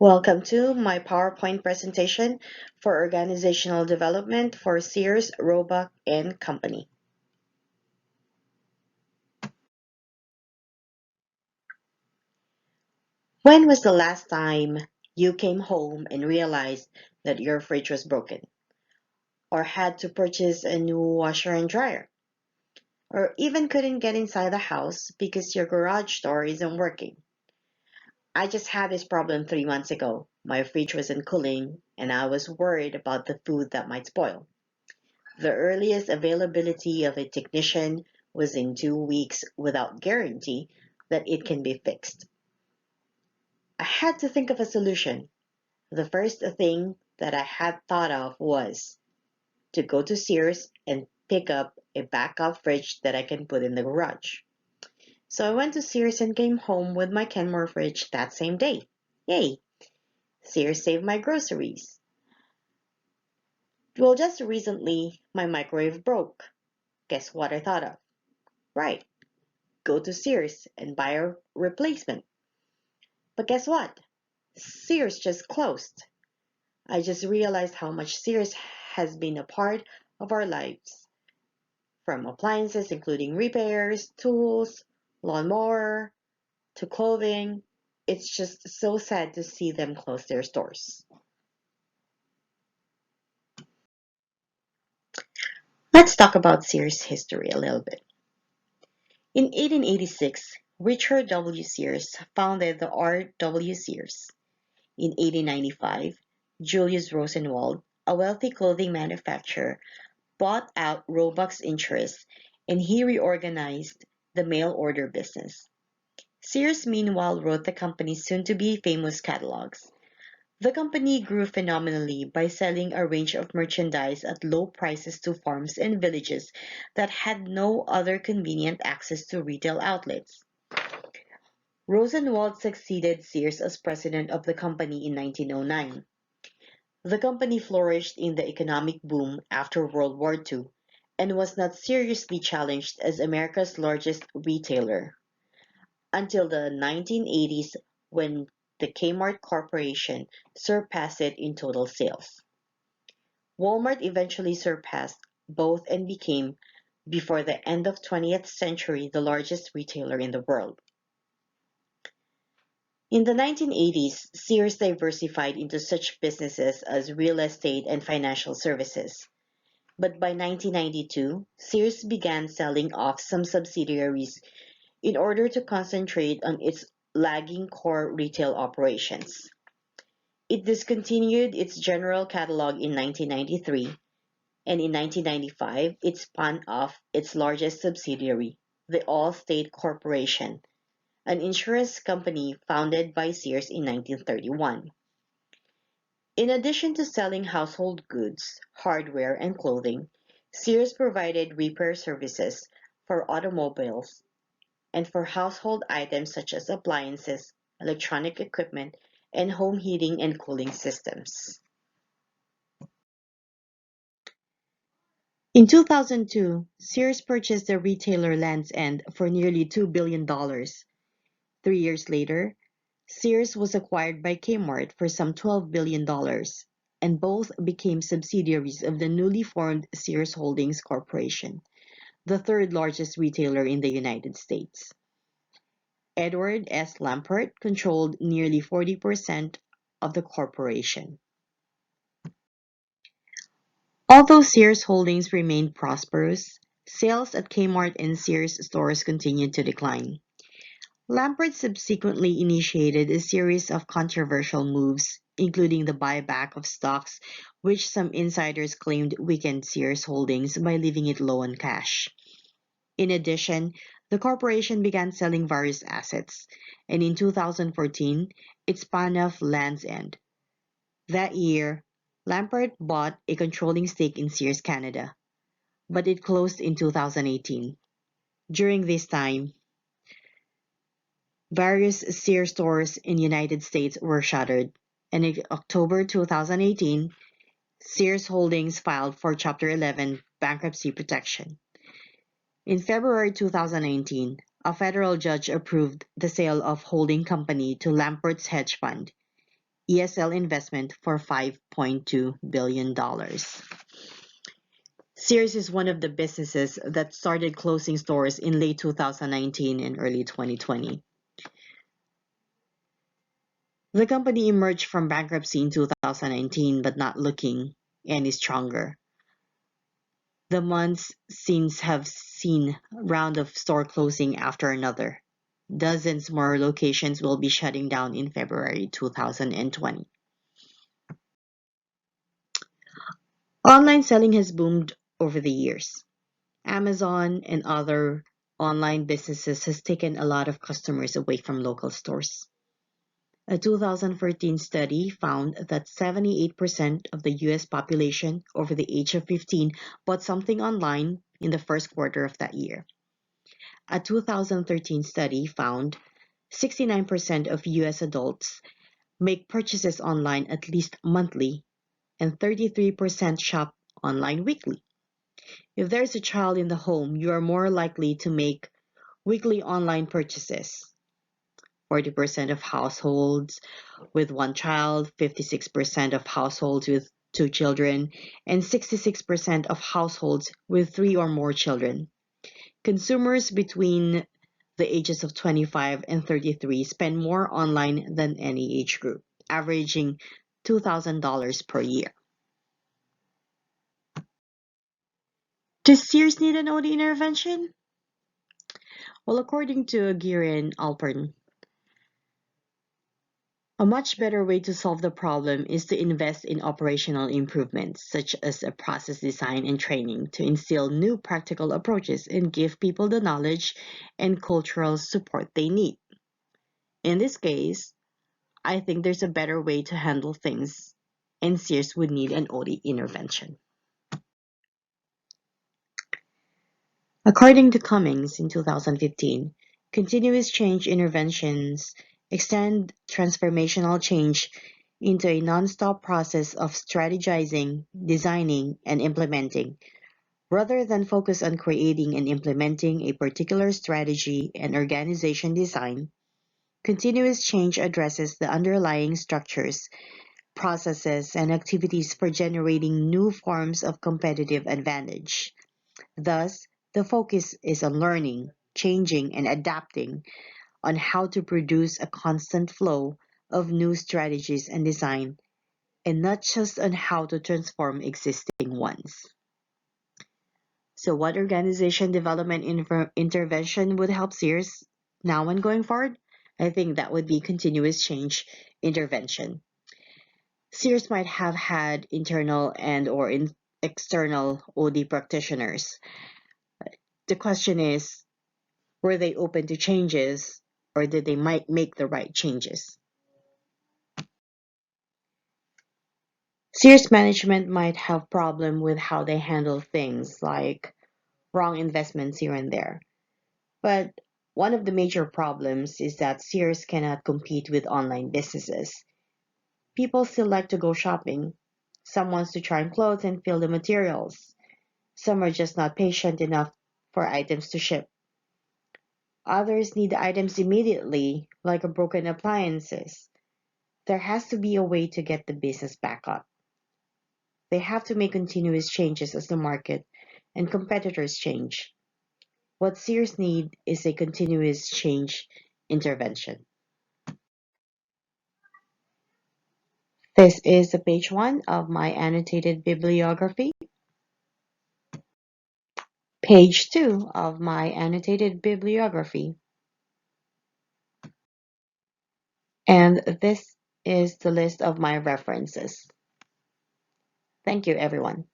Welcome to my PowerPoint presentation for organizational development for Sears, Roebuck and Company. When was the last time you came home and realized that your fridge was broken, or had to purchase a new washer and dryer, or even couldn't get inside the house because your garage door isn't working? I just had this problem 3 months ago. My fridge wasn't cooling, and I was worried about the food that might spoil. The earliest availability of a technician was in 2 weeks without guarantee that it can be fixed. I had to think of a solution. The first thing that I had thought of was to go to Sears and pick up a backup fridge that I can put in the garage. So I went to Sears and came home with my Kenmore fridge that same day. Yay! Sears saved my groceries. Well, just recently, my microwave broke. Guess what I thought of? Right, go to Sears and buy a replacement. But guess what? Sears just closed. I just realized how much Sears has been a part of our lives, from appliances including repairs, tools, lawnmower, to clothing. It's just so sad to see them close their stores. Let's talk about Sears history a little bit. In 1886, Richard W. Sears founded the R. W. Sears. In 1895, Julius Rosenwald, a wealthy clothing manufacturer, bought out Roebuck's interests and he reorganized the mail order business. Sears, meanwhile, wrote the company's soon-to-be famous catalogs. The company grew phenomenally by selling a range of merchandise at low prices to farms and villages that had no other convenient access to retail outlets. Rosenwald succeeded Sears as president of the company in 1909. The company flourished in the economic boom after World War II and was not seriously challenged as America's largest retailer until the 1980s when the Kmart Corporation surpassed it in total sales. Walmart eventually surpassed both and became, before the end of 20th century, the largest retailer in the world. In the 1980s, Sears diversified into such businesses as real estate and financial services. But by 1992, Sears began selling off some subsidiaries in order to concentrate on its lagging core retail operations. It discontinued its general catalog in 1993, and in 1995, it spun off its largest subsidiary, the Allstate Corporation, an insurance company founded by Sears in 1931. In addition to selling household goods, hardware, and clothing, Sears provided repair services for automobiles and for household items such as appliances, electronic equipment, and home heating and cooling systems. In 2002, Sears purchased the retailer Land's End for nearly $2 billion. 3 years later, Sears was acquired by Kmart for some $12 billion, and both became subsidiaries of the newly formed Sears Holdings Corporation, the third largest retailer in the United States. Edward S. Lampert controlled nearly 40% of the corporation. Although Sears Holdings remained prosperous, sales at Kmart and Sears stores continued to decline. Lampert subsequently initiated a series of controversial moves, including the buyback of stocks, which some insiders claimed weakened Sears Holdings by leaving it low on cash. In addition, the corporation began selling various assets, and in 2014, it spun off Land's End. That year, Lampert bought a controlling stake in Sears Canada, but it closed in 2018. During this time, various Sears stores in the United States were shuttered, and in October 2018, Sears Holdings filed for Chapter 11 bankruptcy protection. In February 2019, a federal judge approved the sale of holding company to Lampert's hedge fund. ESL investment for $5.2 billion. Sears is one of the businesses that started closing stores in late 2019 and early 2020. The company emerged from bankruptcy in 2019 but not looking any stronger. The months since have seen a round of store closing after another. Dozens more locations will be shutting down in February 2020. Online selling has boomed over the years. Amazon and other online businesses has taken a lot of customers away from local stores. A 2014 study found that 78% of the US population over the age of 15 bought something online in the first quarter of that year. A 2013 study found 69% of US adults make purchases online at least monthly, and 33% shop online weekly. If there's a child in the home, you are more likely to make weekly online purchases. 40% of households with one child, 56% of households with two children, and 66% of households with three or more children. Consumers between the ages of 25 and 33 spend more online than any age group, averaging $2,000 per year. Does Sears need an OD intervention? Well, according to Geary and Alpern, a much better way to solve the problem is to invest in operational improvements, such as a process design and training, to instill new practical approaches and give people the knowledge and cultural support they need. In this case, I think there's a better way to handle things, and Sears would need an OD intervention. According to Cummings in 2015, continuous change interventions extend transformational change into a non-stop process of strategizing, designing, and implementing. Rather than focus on creating and implementing a particular strategy and organization design, continuous change addresses the underlying structures, processes, and activities for generating new forms of competitive advantage. Thus, the focus is on learning, changing, and adapting on how to produce a constant flow of new strategies and design, and not just on how to transform existing ones. So, what organization development intervention would help Sears now and going forward? I think that would be continuous change intervention. Sears might have had internal and or external OD practitioners. The question is, were they open to changes or did they might make the right changes? Sears management might have problem with how they handle things like wrong investments here and there. But one of the major problems is that Sears cannot compete with online businesses. People still like to go shopping. Some wants to try on clothes and feel the materials. Some are just not patient enough for items to ship. Others need the items immediately, like a broken appliances. There has to be a way to get the business back up. They have to make continuous changes as the market and competitors change. What Sears need is a continuous change intervention. This is the page 1 of my annotated bibliography. Page 2 of my annotated bibliography. And this is the list of my references. Thank you, everyone.